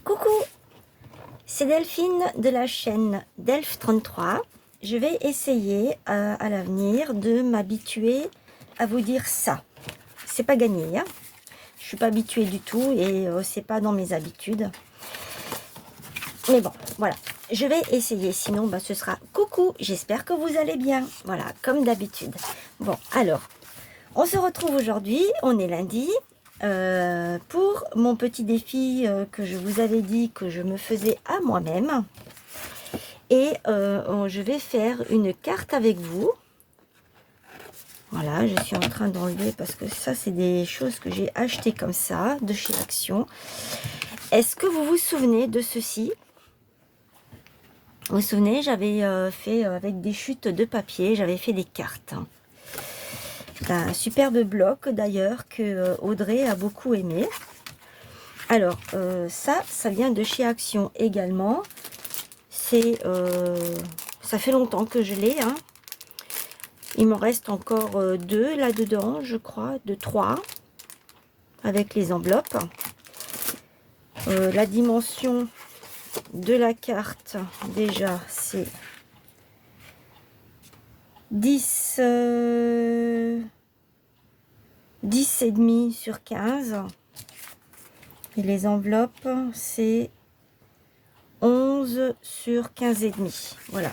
Coucou, c'est Delphine de la chaîne Delph33. Je vais essayer à l'avenir de m'habituer à vous dire ça. C'est pas gagné, hein. Je suis pas habituée du tout et c'est pas dans mes habitudes. Mais bon, voilà. Je vais essayer, sinon bah, ce sera coucou, j'espère que vous allez bien. Voilà, comme d'habitude. Bon, alors, on se retrouve aujourd'hui, on est lundi. Pour mon petit défi que je vous avais dit que je me faisais à moi-même. Et je vais faire une carte avec vous. Voilà, je suis en train d'enlever parce que ça, c'est des choses que j'ai achetées comme ça, de chez Action. Est-ce que vous vous souvenez de ceci? Vous vous souvenez, j'avais fait avec des chutes de papier, j'avais fait des cartes. Un superbe bloc d'ailleurs que Audrey a beaucoup aimé. Alors, ça vient de chez Action également. Ça fait longtemps que je l'ai. Hein. Il m'en reste encore 2 là-dedans, je crois, 3 avec les enveloppes. La dimension de la carte, déjà, c'est 10 et demi sur 15. Et les enveloppes, c'est 11 sur 15 et demi. Voilà.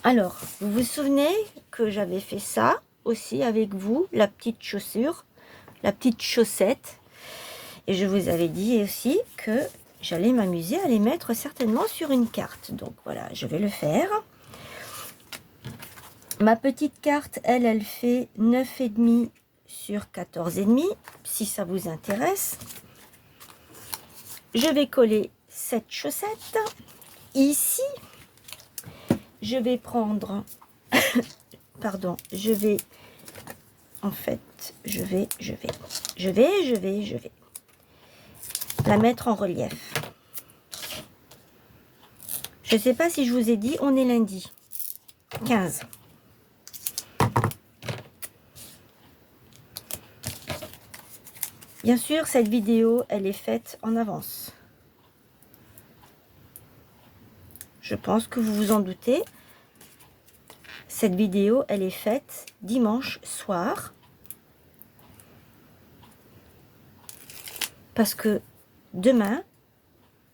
Alors, vous vous souvenez que j'avais fait ça aussi avec vous, la petite chaussure, la petite chaussette. Et je vous avais dit aussi que j'allais m'amuser à les mettre certainement sur une carte. Donc voilà, je vais le faire. Ma petite carte, elle fait 9,5 sur 14,5, si ça vous intéresse. Je vais coller cette chaussette. Ici, je vais prendre... Pardon, je vais la mettre en relief. Je ne sais pas si je vous ai dit, on est lundi 15. Bien sûr, cette vidéo, elle est faite en avance. Je pense que vous vous en doutez. Cette vidéo, elle est faite dimanche soir. Parce que demain,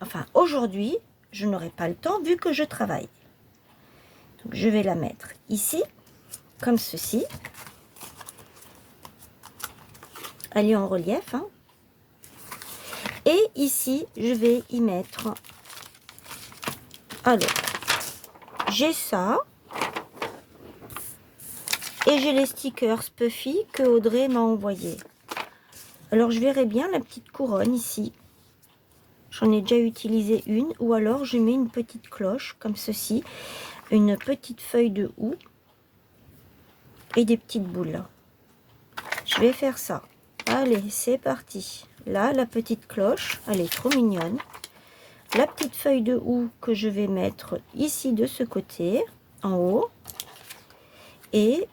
enfin aujourd'hui, je n'aurai pas le temps vu que je travaille. Donc je vais la mettre ici, comme ceci. Elle est en relief. Hein. Et ici, je vais y mettre... Alors, j'ai ça. Et j'ai les stickers Puffy que Audrey m'a envoyé. Alors, je verrai bien la petite couronne ici. J'en ai déjà utilisé une. Ou alors, je mets une petite cloche, comme ceci. Une petite feuille de houx. Et des petites boules. Je vais faire ça. Allez, c'est parti. Là, la petite cloche. Elle est trop mignonne. La petite feuille de houx que je vais mettre ici de ce côté. En haut. Et...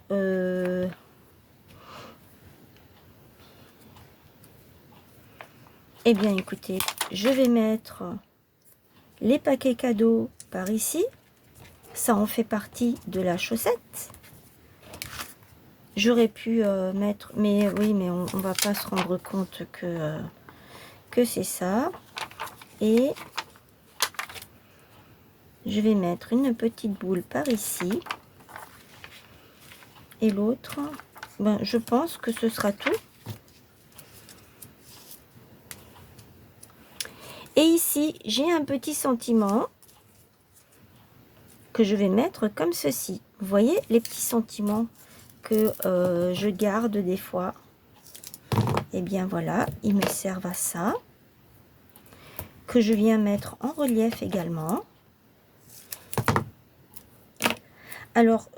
eh bien, écoutez, je vais mettre les paquets cadeaux par ici. Ça en fait partie de la chaussette. J'aurais pu mettre... Mais oui, mais on va pas se rendre compte que c'est ça. Et je vais mettre une petite boule par ici. Et l'autre, ben, je pense que ce sera tout. Et ici, j'ai un petit sentiment que je vais mettre comme ceci. Vous voyez les petits sentiments que je garde des fois. Et bien voilà, ils me servent à ça. Que je viens mettre en relief également. Alors,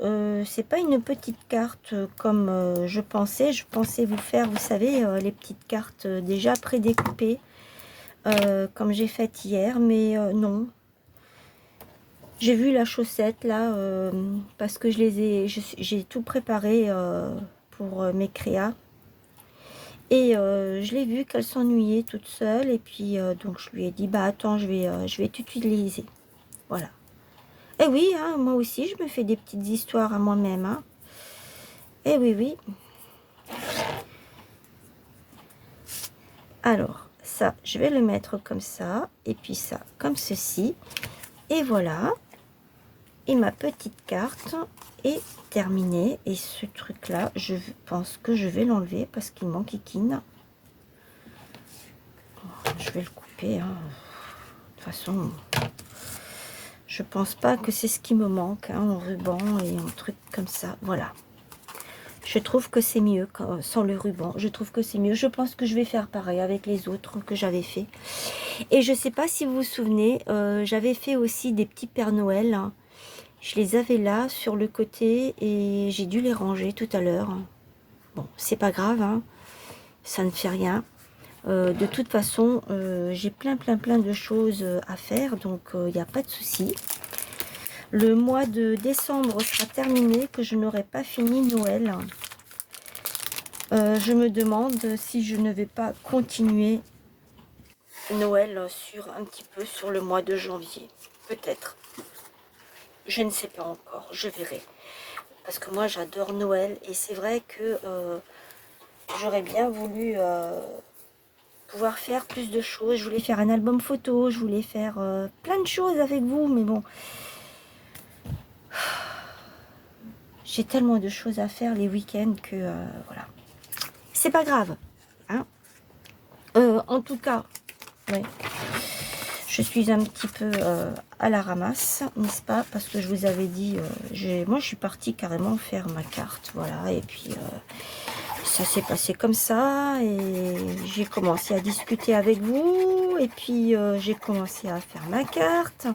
c'est pas une petite carte comme je pensais. Je pensais vous faire, vous savez, les petites cartes déjà prédécoupées. Comme j'ai fait hier, mais non. J'ai vu la chaussette là, parce que j'ai tout préparé pour mes créas. Et je l'ai vue qu'elle s'ennuyait toute seule. Et puis, donc, je lui ai dit, bah attends, je vais t'utiliser. Voilà. Et oui, hein, moi aussi, je me fais des petites histoires à moi-même. Hein. Et oui, oui. Alors, ça, je vais le mettre comme ça. Et puis ça, comme ceci. Et voilà. Et ma petite carte est terminée. Et ce truc-là, je pense que je vais l'enlever parce qu'il m'enquiquine. Je vais le couper. Hein. De toute façon, je pense pas que c'est ce qui me manque hein, en ruban et en truc comme ça. Voilà. Je trouve que c'est mieux sans le ruban. Je trouve que c'est mieux. Je pense que je vais faire pareil avec les autres que j'avais fait. Et je sais pas si vous vous souvenez, j'avais fait aussi des petits Pères Noël. Hein. Je les avais là sur le côté et j'ai dû les ranger tout à l'heure. Bon, c'est pas grave, hein. Ça ne fait rien. De toute façon, j'ai plein de choses à faire, donc il n'y a pas de souci. Le mois de décembre sera terminé, que je n'aurai pas fini Noël. Je me demande si je ne vais pas continuer Noël sur un petit peu sur le mois de janvier. Peut-être. Je ne sais pas encore, je verrai. Parce que moi j'adore Noël et c'est vrai que j'aurais bien voulu pouvoir faire plus de choses. Je voulais faire un album photo, je voulais faire plein de choses avec vous, mais bon. J'ai tellement de choses à faire les week-ends que voilà. C'est pas grave. Hein. En tout cas, ouais, je suis un petit peu à la ramasse, n'est-ce pas? Parce que je vous avais dit, moi je suis partie carrément faire ma carte, voilà, et puis ça s'est passé comme ça, et j'ai commencé à discuter avec vous, et puis j'ai commencé à faire ma carte,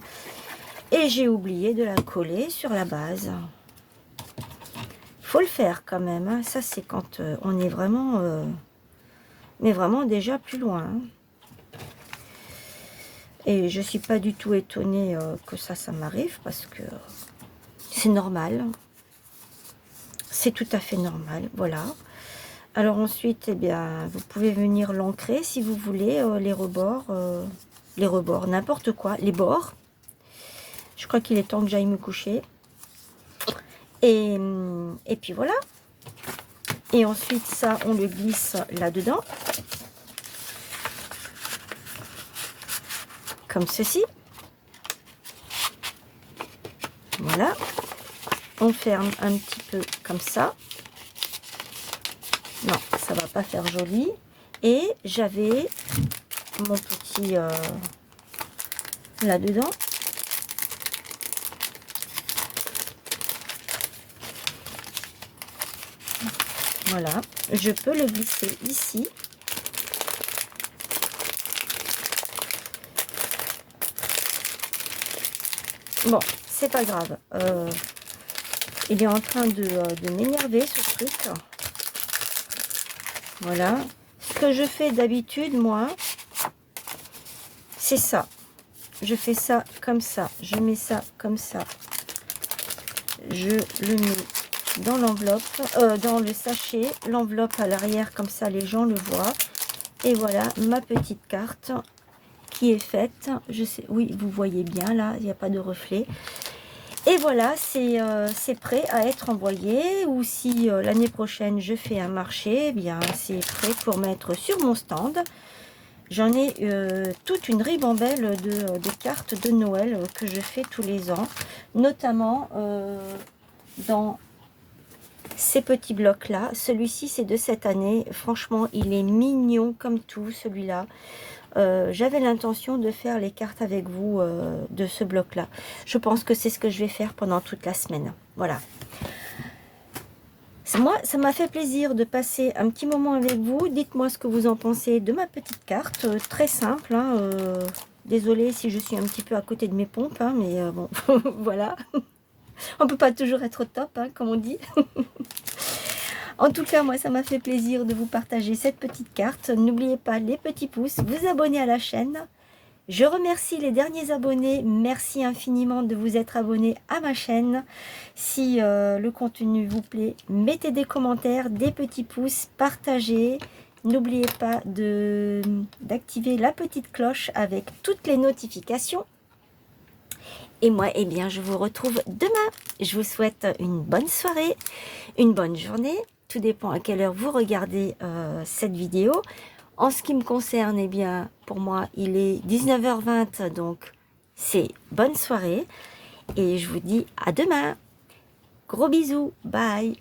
et j'ai oublié de la coller sur la base. Faut le faire quand même, hein. Ça c'est quand on est vraiment, mais vraiment déjà plus loin. Hein. Et je suis pas du tout étonnée que ça m'arrive parce que c'est normal. C'est tout à fait normal, voilà. Alors ensuite, eh bien, vous pouvez venir l'ancrer si vous voulez, les rebords, n'importe quoi, les bords. Je crois qu'il est temps que j'aille me coucher. Et puis voilà. Et ensuite, ça, on le glisse là-dedans. Comme ceci. Voilà. On ferme un petit peu comme ça. Non, ça va pas faire joli. Et j'avais mon petit là-dedans. Voilà. Je peux le glisser ici. Bon, c'est pas grave. Il est en train de m'énerver ce truc. Voilà. Ce que je fais d'habitude, moi, c'est ça. Je fais ça comme ça. Je mets ça comme ça. Je le mets dans l'enveloppe, dans le sachet. L'enveloppe à l'arrière, comme ça les gens le voient. Et voilà ma petite carte qui est faite. Je sais, oui, vous voyez bien là, il n'y a pas de reflet. Et voilà, c'est prêt à être envoyé. Ou si l'année prochaine je fais un marché, eh bien c'est prêt pour mettre sur mon stand. J'en ai toute une ribambelle de cartes de Noël que je fais tous les ans. Notamment dans ces petits blocs là. Celui-ci c'est de cette année. Franchement, il est mignon comme tout celui-là. J'avais l'intention de faire les cartes avec vous de ce bloc là. Je pense que c'est ce que je vais faire pendant toute la semaine. Voilà. Moi, ça m'a fait plaisir de passer un petit moment avec vous. Dites-moi ce que vous en pensez de ma petite carte. Très simple. Hein, désolée si je suis un petit peu à côté de mes pompes. Hein, mais bon, voilà. On peut pas toujours être au top, hein, comme on dit. En tout cas, moi, ça m'a fait plaisir de vous partager cette petite carte. N'oubliez pas les petits pouces, vous abonner à la chaîne. Je remercie les derniers abonnés. Merci infiniment de vous être abonnés à ma chaîne. Si le contenu vous plaît, mettez des commentaires, des petits pouces, partagez. N'oubliez pas d'activer la petite cloche avec toutes les notifications. Et moi, eh bien, je vous retrouve demain. Je vous souhaite une bonne soirée, une bonne journée. Tout dépend à quelle heure vous regardez cette vidéo. En ce qui me concerne, eh bien, pour moi, il est 19h20, donc c'est bonne soirée. Et je vous dis à demain. Gros bisous, bye.